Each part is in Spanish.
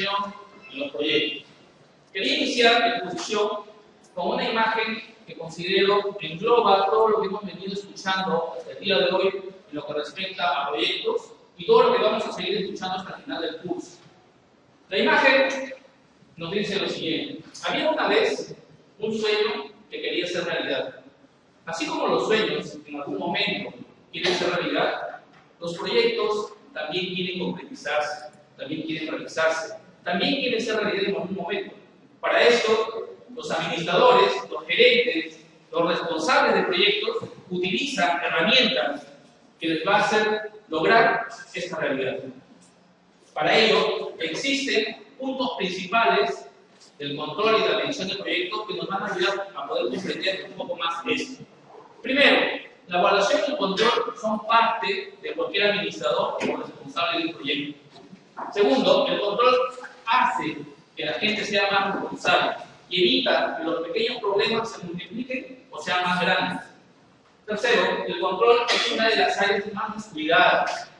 comunicación en los proyectos. Quería iniciar la exposición con una imagen que considero engloba todo lo que hemos venido escuchando hasta el día de hoy en lo que respecta a proyectos y todo lo que vamos a seguir escuchando hasta el final del curso. La imagen nos dice lo siguiente: había una vez un sueño que quería ser realidad. Así como los sueños en algún momento quieren ser realidad, los proyectos también quieren concretizarse, también quieren realizarse, también quieren ser realidad en algún momento. Para esto, los administradores, los gerentes, los responsables de proyectos utilizan herramientas que les va a hacer lograr esta realidad. Para ello, existen puntos principales del control y de la medición de proyectos que nos van a ayudar a poder comprender un poco más esto. Primero, la evaluación y el control son parte de cualquier administrador o responsable de un proyecto. Segundo, el control hace que la gente sea más responsable y evita que los pequeños problemas se multipliquen o sean más grandes. Tercero, el control es una de las áreas más descuidadas.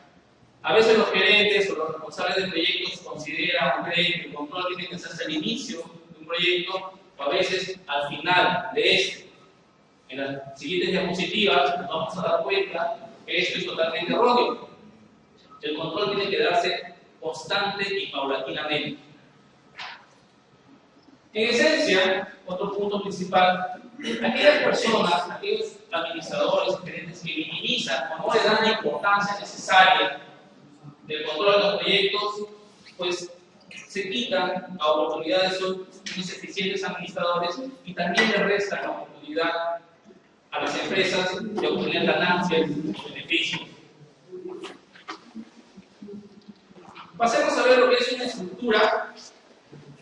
A veces los gerentes o los responsables de proyectos consideran o creen que el control tiene que hacerse al inicio de un proyecto o a veces al final de este. En las siguientes diapositivas nos vamos a dar cuenta que esto es totalmente erróneo. El control tiene que darse constante y paulatinamente. En esencia, otro punto principal, aquellas personas, aquellos administradores y gerentes que minimizan o no le dan la importancia necesaria del control de los proyectos, pues se quitan la oportunidad de ser unos eficientes administradores y también le restan la oportunidad a las empresas de obtener ganancias y beneficios. Pasemos a ver lo que es una estructura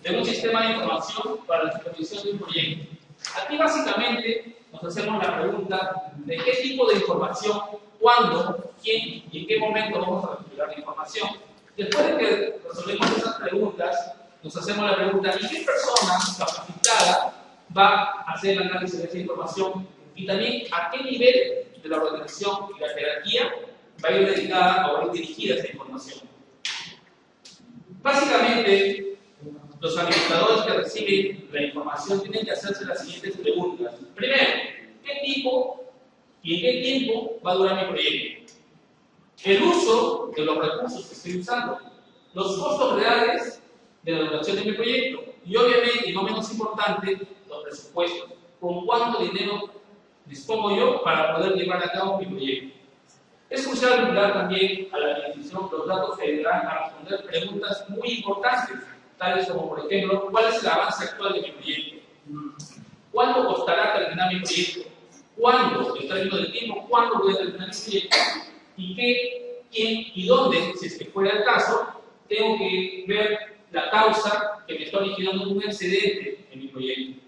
de un sistema de información para la supervisión de un proyecto. Aquí básicamente nos hacemos la pregunta de qué tipo de información, cuándo, quién y en qué momento vamos a recopilar la información. Después de que resolvemos esas preguntas, nos hacemos la pregunta: ¿y qué persona capacitada va a hacer el análisis de esa información? Y también a qué nivel de la organización y la jerarquía va a ir dedicada o va a ir dirigida esa información. Básicamente, los administradores que reciben la información tienen que hacerse las siguientes preguntas. Primero, ¿qué tipo y en qué tiempo va a durar mi proyecto? El uso de los recursos que estoy usando, los costos reales de la duración de mi proyecto y obviamente, y no menos importante, los presupuestos. ¿Con cuánto dinero dispongo yo para poder llevar a cabo mi proyecto? Es crucial brindar también a la administración los datos que ayudarán a responder preguntas muy importantes, tales como, por ejemplo, ¿cuál es el avance actual de mi proyecto? ¿Cuánto costará terminar mi proyecto? ¿Cuándo, en términos de tiempo, cuándo voy a terminar mi proyecto? ¿Y qué, quién y dónde, si es que fuera el caso, tengo que ver la causa que me está originando un excedente en mi proyecto?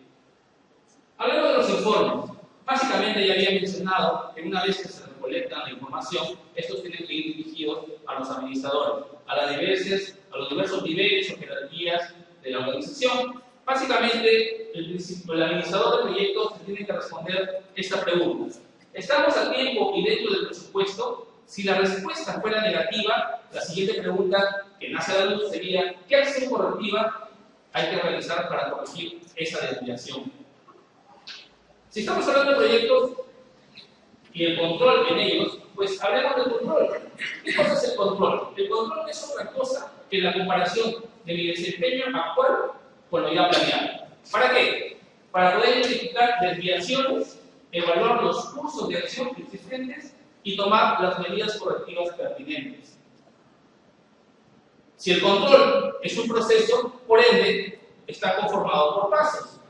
Hablando de los informes, básicamente ya había mencionado que una vez que se recolecta la información, estos tienen que ir dirigidos a los administradores, a los diversos niveles o jerarquías de la organización. Básicamente, el administrador de proyectos tiene que responder esta pregunta: ¿estamos a tiempo y dentro del presupuesto? Si la respuesta fuera negativa, la siguiente pregunta que nace a la luz sería: ¿qué acción correctiva hay que realizar para corregir esa desviación? Si estamos hablando de proyectos y el control en ellos, pues hablemos del control. ¿Qué cosa es el control? El control es otra cosa que la comparación de mi desempeño actual con lo ya planeado. ¿Para qué? Para poder identificar desviaciones, evaluar los cursos de acción existentes y tomar las medidas correctivas pertinentes. Si el control es un proceso, por ende, está conformado por pasos.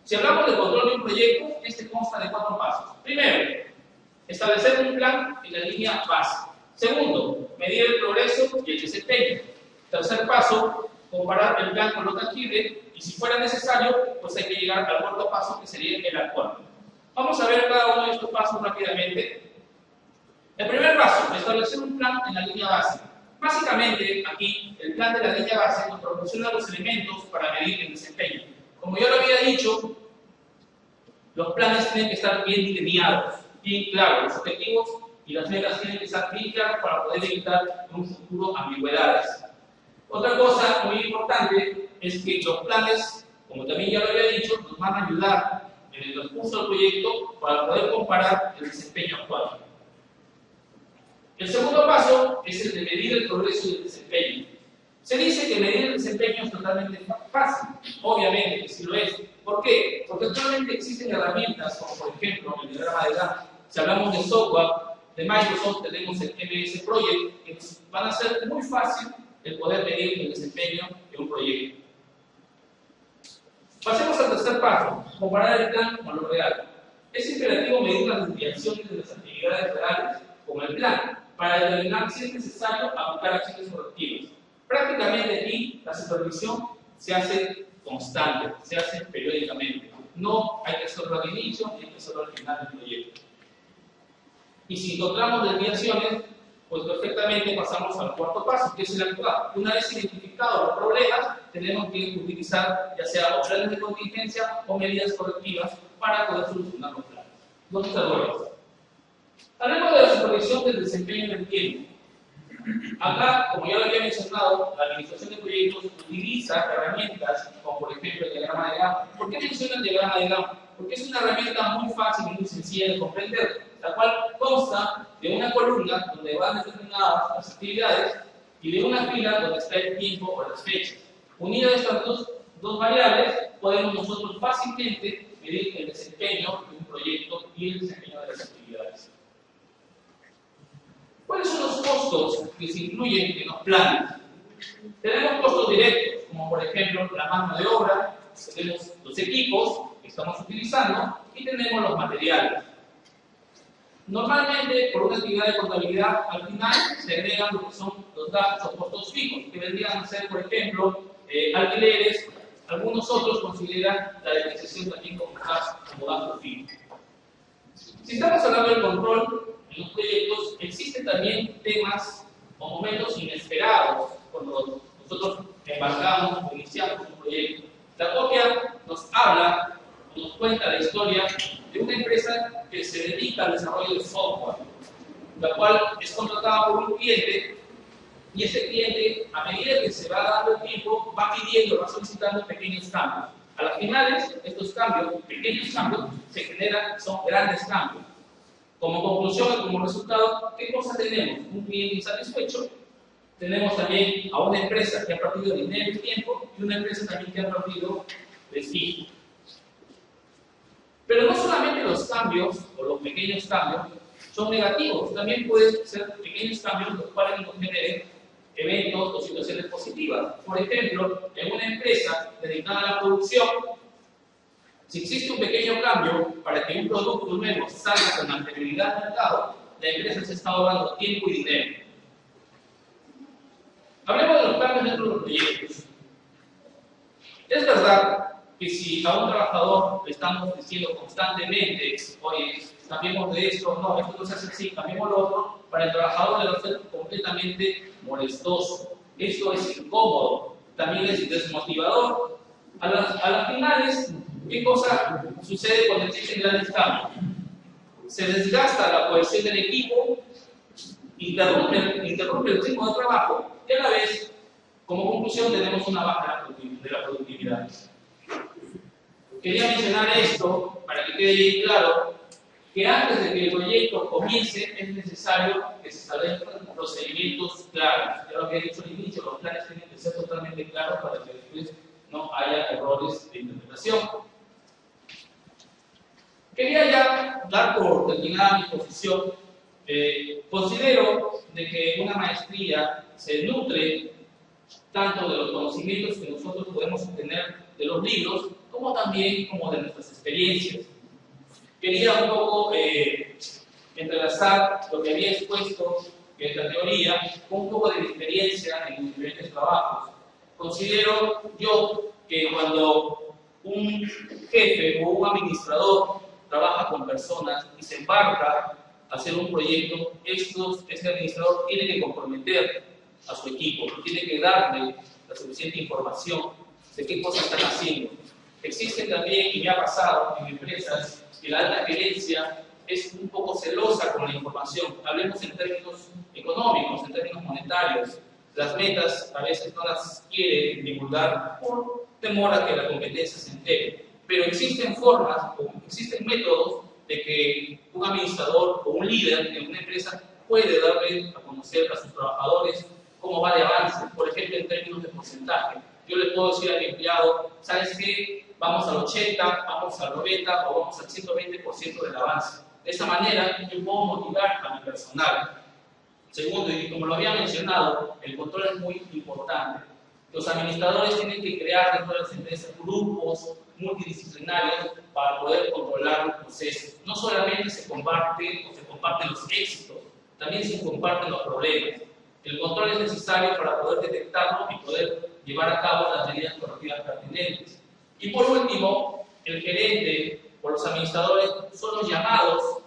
Si hablamos del control de un proyecto, este consta de 4 pasos. Primero, establecer un plan en la línea base. Segundo, medir el progreso y el desempeño. Tercer paso, comparar el plan con lo tangible y si fuera necesario, pues hay que llegar al cuarto paso que sería el actual. Vamos a ver cada uno de estos pasos rápidamente. El primer paso, establecer un plan en la línea base. Básicamente, aquí, el plan de la línea base nos proporciona los elementos para medir el desempeño. Como yo lo había dicho, los planes tienen que estar bien delineados, bien claros, los objetivos y las metas tienen que estar bien claras para poder evitar en un futuro ambigüedades. Otra cosa muy importante es que los planes, como también ya lo había dicho, nos van a ayudar en el transcurso del proyecto para poder comparar el desempeño actual. El segundo paso es el de medir el progreso y el desempeño. Se dice que medir el desempeño es totalmente fácil, obviamente que sí lo es. ¿Por qué? Porque actualmente existen herramientas como por ejemplo el diagrama de Gantt. Si hablamos de software de Microsoft, tenemos el MS Project, que nos van a hacer muy fácil el poder medir el desempeño de un proyecto. Pasemos al tercer paso, comparar el plan con lo real. Es imperativo medir las desviaciones de las actividades reales con el plan, para determinar si es necesario aplicar acciones correctivas. Prácticamente aquí la supervisión se hace constante, se hace periódicamente. No hay que hacerlo al inicio ni hay que hacerlo al final del proyecto. Y si encontramos desviaciones, pues perfectamente pasamos al cuarto paso, que es el actuar. Una vez identificados los problemas, tenemos que utilizar ya sea planes de contingencia o medidas correctivas para poder solucionar los planes. Los errores. Hablemos de la supervisión del desempeño del tiempo. Acá, como ya lo había mencionado, la administración de proyectos utiliza herramientas como por ejemplo el diagrama de Gantt. ¿Por qué menciono el diagrama de Gantt? Porque es una herramienta muy fácil y muy sencilla de comprender, la cual consta de una columna donde van determinadas las actividades y de una fila donde está el tiempo o las fechas. Unidas estas dos variables, podemos nosotros fácilmente medir el desempeño de un proyecto y el desempeño de las actividades. ¿Cuáles son los costos que se incluyen en los planes? Tenemos costos directos, como por ejemplo la mano de obra, tenemos los equipos que estamos utilizando y tenemos los materiales. Normalmente, por una actividad de contabilidad, al final se agregan lo que son los gastos o costos fijos, que vendrían a ser, por ejemplo, alquileres. Algunos otros consideran la depreciación también como gasto fijo. Si estamos hablando del control en los proyectos, existen también temas o momentos inesperados cuando nosotros embarcamos o iniciamos un proyecto. La copia nos habla, nos cuenta la historia de una empresa que se dedica al desarrollo de software, la cual es contratada por un cliente y ese cliente, a medida que se va dando el tiempo, va pidiendo, va solicitando pequeños cambios. A las finales, estos cambios, pequeños cambios, se generan, son grandes cambios. Como conclusión y como resultado, ¿qué cosas tenemos? Un cliente insatisfecho, tenemos también a una empresa que ha perdido dinero y tiempo y una empresa también que ha perdido prestigio. Pero no solamente los cambios o los pequeños cambios son negativos, también pueden ser pequeños cambios los cuales nos generen eventos o situaciones positivas. Por ejemplo, en una empresa dedicada a la producción, si existe un pequeño cambio para que un producto nuevo salga con anterioridad al mercado, la empresa se está ahorrando tiempo y dinero. Hablemos de los cambios dentro de los proyectos. Es verdad que si a un trabajador le estamos diciendo constantemente, oye, cambiemos de esto, no, esto no se hace así, cambiemos lo otro, para el trabajador le va a ser completamente molestoso. Esto es incómodo, también es desmotivador. A las finales, ¿qué cosa sucede cuando existen grandes cambios? Se desgasta la cohesión del equipo, interrumpe el ritmo de trabajo y a la vez, como conclusión, tenemos una baja de la productividad. Quería mencionar esto para que quede bien claro que antes de que el proyecto comience es necesario que se establezcan procedimientos claros. Ya lo que he dicho al inicio, los planes tienen que ser totalmente claros para que después no haya errores de interpretación. Quería ya dar por terminada mi exposición. Considero de que una maestría se nutre tanto de los conocimientos que nosotros podemos obtener de los libros, como también como de nuestras experiencias. Quería un poco entrelazar lo que había expuesto en la teoría con un poco de mi experiencia en mis diferentes trabajos. Considero yo que cuando un jefe o un administrador trabaja con personas y se embarca a hacer un proyecto, este administrador tiene que comprometer a su equipo, tiene que darle la suficiente información de qué cosas están haciendo. Existen también, y me ha pasado en empresas, que la alta gerencia es un poco celosa con la información. Hablemos en términos económicos, en términos monetarios. las metas a veces no las quiere divulgar por temor a que la competencia se entere. Pero existen formas o existen métodos de que un administrador o un líder en una empresa puede darle a conocer a sus trabajadores cómo va de avance, por ejemplo, en términos de porcentaje. Yo le puedo decir a mi empleado, ¿sabes qué? Vamos al 80, vamos al 90 o vamos al 120% del avance. De esa manera, yo puedo motivar a mi personal. Segundo, y como lo había mencionado, el control es muy importante. Los administradores tienen que crear dentro de las empresas grupos multidisciplinarios para poder controlar los procesos. No solamente se comparten los éxitos, también se comparten los problemas. El control es necesario para poder detectarlo y poder llevar a cabo las medidas correctivas pertinentes. Y por último, el gerente o los administradores son los llamados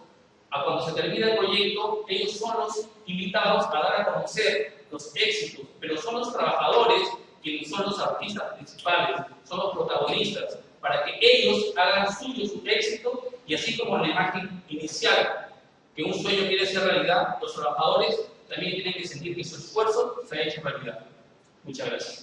a cuando se termina el proyecto, ellos son los invitados a dar a conocer los éxitos, pero son los trabajadores quienes son los artistas principales, son los protagonistas, para que ellos hagan suyo su éxito y así como la imagen inicial, que un sueño quiere ser realidad, los trabajadores también tienen que sentir que su esfuerzo se ha hecho realidad. Muchas gracias.